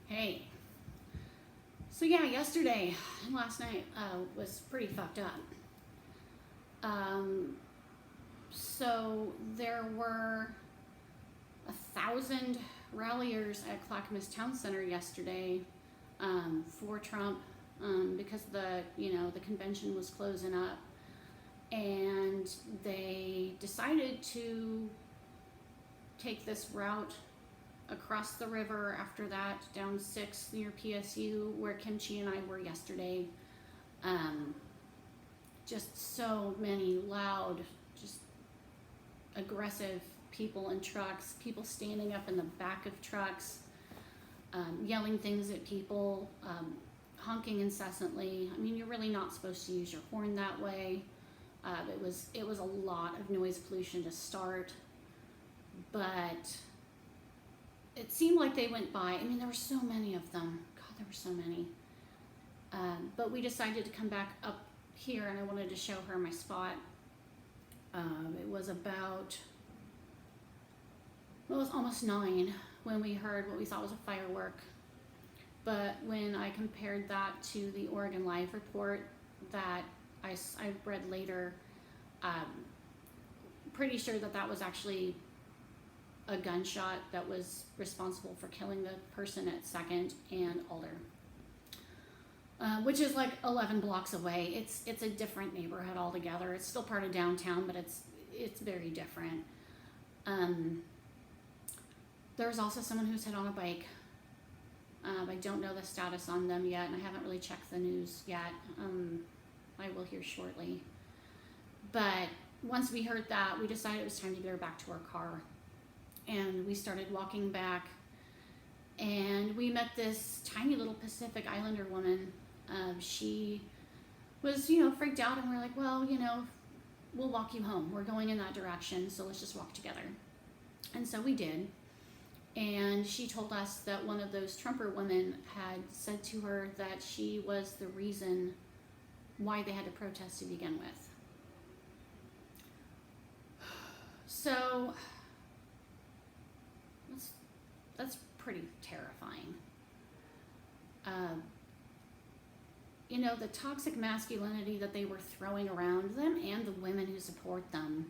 Hey. So yeah, yesterday and last night was pretty fucked up. Um, so there were 1,000 ralliers at Clackamas Town Center yesterday for Trump because the convention was closing up, and they decided to take this route across the river after that down 6 near PSU where Kimchi and I were yesterday. Um, just so many loud, just aggressive people in trucks, people standing up in the back of trucks, yelling things at people, honking incessantly. I mean, you're really not supposed to use your horn that way. It was a lot of noise pollution to start, but it seemed like they went by. I mean, there were so many of them. God, there were so many. But we decided to come back up here, and I wanted to show her my spot. It was almost 9 when we heard what we thought was a firework. But when I compared that to the Oregon Live report that I read later, pretty sure that was actually a gunshot that was responsible for killing the person at 2nd and Alder, which is like 11 blocks away. It's a different neighborhood altogether. It's still part of downtown, but it's very different. There's also someone who's hit on a bike. I don't know the status on them yet, and I haven't really checked the news yet. I will hear shortly. But once we heard that, we decided it was time to get her back to our car. And we started walking back, and we met this tiny little Pacific Islander woman. She was, freaked out, and we're like, well, we'll walk you home. We're going in that direction, so let's just walk together. And so we did. And she told us that one of those Trumper women had said to her that she was the reason why they had to protest to begin with. So that's pretty terrifying. The toxic masculinity that they were throwing around them and the women who support them.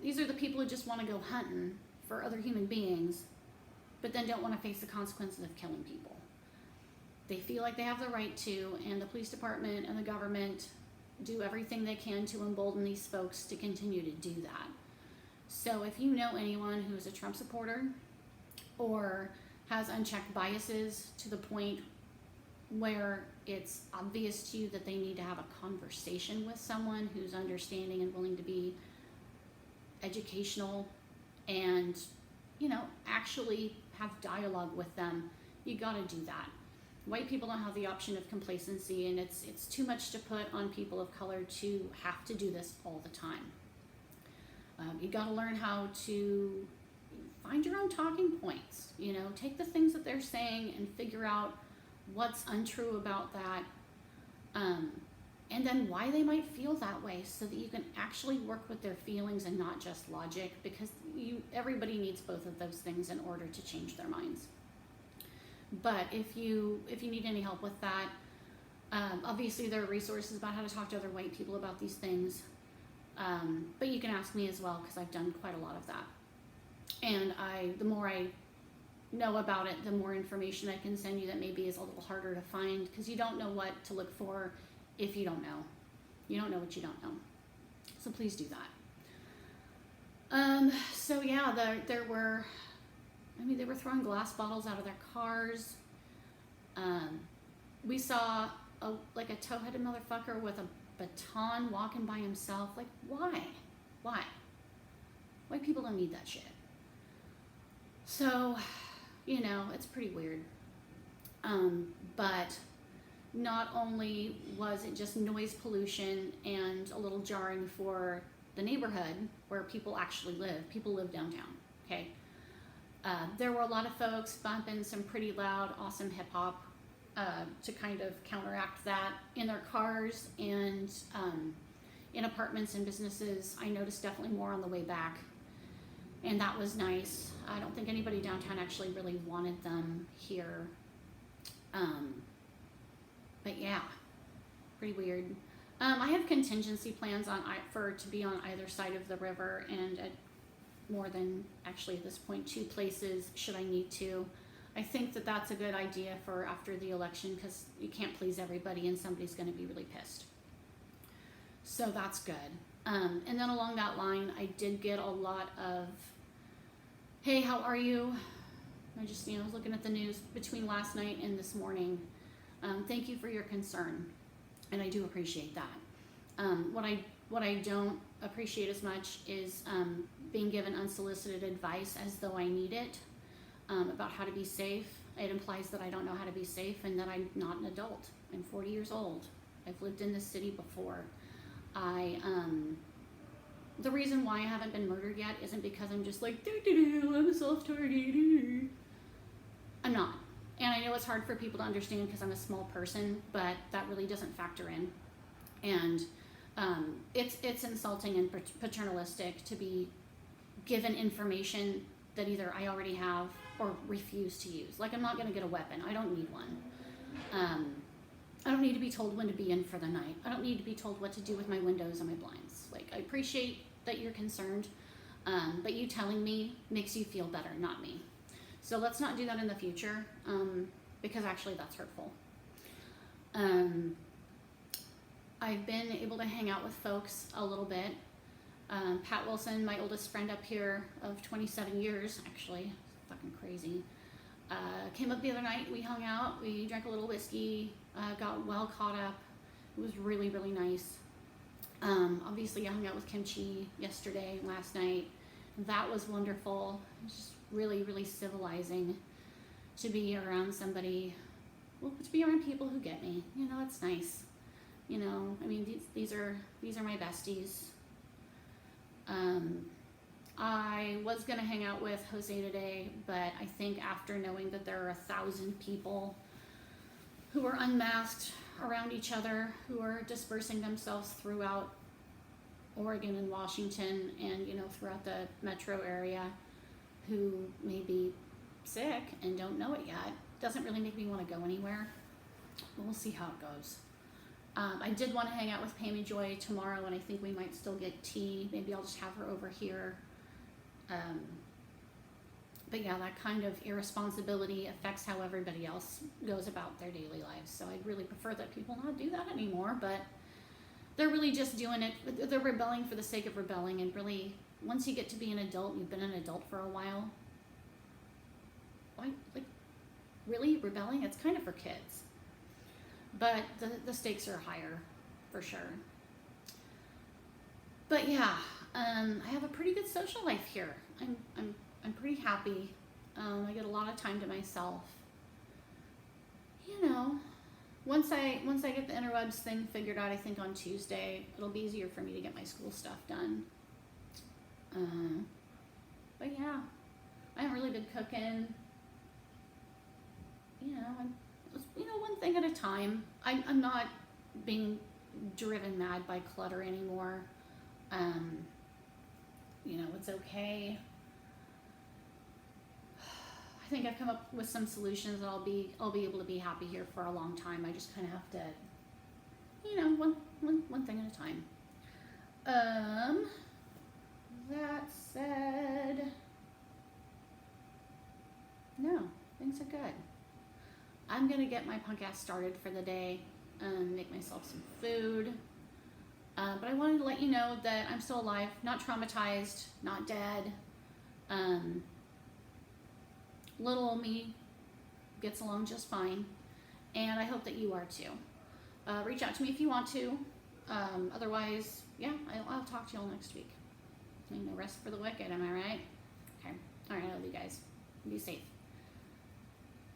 These are the people who just want to go hunting for other human beings, but then don't want to face the consequences of killing people. They feel like they have the right to, and the police department and the government do everything they can to embolden these folks to continue to do that. So if you know anyone who is a Trump supporter or has unchecked biases to the point where it's obvious to you that they need to have a conversation with someone who's understanding and willing to be educational and, actually have dialogue with them, you got to do that. White people don't have the option of complacency, and it's too much to put on people of color to have to do this all the time. You got to learn how to find your own talking points. Take the things that they're saying and figure out what's untrue about that, and then why they might feel that way, so that you can actually work with their feelings and not just logic, because everybody needs both of those things in order to change their minds. But if you need any help with that, obviously there are resources about how to talk to other white people about these things. But you can ask me as well, because I've done quite a lot of that. And the more I know about it, the more information I can send you that maybe is a little harder to find, because you don't know what to look for if you don't know. You don't know what you don't know. So please do that. So yeah, they were throwing glass bottles out of their cars. We saw a tow-headed motherfucker with a baton walking by himself. Like, why? White people don't need that shit. So, it's pretty weird. But not only was it just noise pollution and a little jarring for the neighborhood where people actually live. People live downtown, okay? There were a lot of folks bumping some pretty loud, awesome hip-hop to kind of counteract that in their cars and in apartments and businesses. I noticed definitely more on the way back. and that was nice. I don't think anybody downtown actually really wanted them here. But yeah, pretty weird. I have contingency plans to be on either side of the river, and at more than, actually at this point, 2 places should I need to. I think that that's a good idea for after the election, because you can't please everybody and somebody's going to be really pissed. So that's good. And then along that line, I did get a lot of, hey, how are you? I just, was looking at the news between last night and this morning. Thank you for your concern, and I do appreciate that. What I don't appreciate as much is being given unsolicited advice as though I need it about how to be safe. It implies that I don't know how to be safe and that I'm not an adult. I'm 40 years old. I've lived in this city before. The reason why I haven't been murdered yet isn't because I'm just like, I'm a self-target. I'm not. And I know it's hard for people to understand because I'm a small person, but that really doesn't factor in. And it's insulting and paternalistic to be given information that either I already have or refuse to use. Like, I'm not going to get a weapon. I don't need one. I don't need to be told when to be in for the night. I don't need to be told what to do with my windows and my blinds. Like, I appreciate that you're concerned, but you telling me makes you feel better, not me. So let's not do that in the future, because actually that's hurtful. I've been able to hang out with folks a little bit. Pat Wilson, my oldest friend up here of 27 years, actually, fucking crazy, came up the other night. We hung out, we drank a little whiskey, got well caught up. It was really, really nice. Obviously I hung out with Kimchi yesterday, last night. That was wonderful. It was just really, really civilizing to be around somebody, well, to be around people who get me. It's nice. I mean, these are my besties. I was gonna hang out with Jose today, but I think after knowing that there are 1,000 people who are unmasked around each other, who are dispersing themselves throughout Oregon and Washington and, throughout the metro area, who may be sick and don't know it yet, doesn't really make me want to go anywhere. But we'll see how it goes. I did want to hang out with Pammy Joy tomorrow, and I think we might still get tea. Maybe I'll just have her over here. But yeah, that kind of irresponsibility affects how everybody else goes about their daily lives. So I'd really prefer that people not do that anymore, but they're really just doing it. They're rebelling for the sake of rebelling, and really, once you get to be an adult, you've been an adult for a while, why, really rebelling? It's kind of for kids. But the stakes are higher, for sure. But yeah, I have a pretty good social life here. I'm pretty happy. I get a lot of time to myself. Once I get the interwebs thing figured out, I think on Tuesday, it'll be easier for me to get my school stuff done. But yeah, I haven't really been cooking. One thing at a time. I'm not being driven mad by clutter anymore. It's okay. I think I've come up with some solutions that I'll be able to be happy here for a long time. I just kind of have to, one thing at a time. That said, no, things are good. I'm gonna get my punk ass started for the day, make myself some food. But I wanted to let you know that I'm still alive, not traumatized, not dead. Little old me gets along just fine, and I hope that you are too. Reach out to me if you want to. Otherwise, yeah, I'll talk to you all next week. No rest for the wicked, am I right? Okay. All right, I love you guys. Be safe.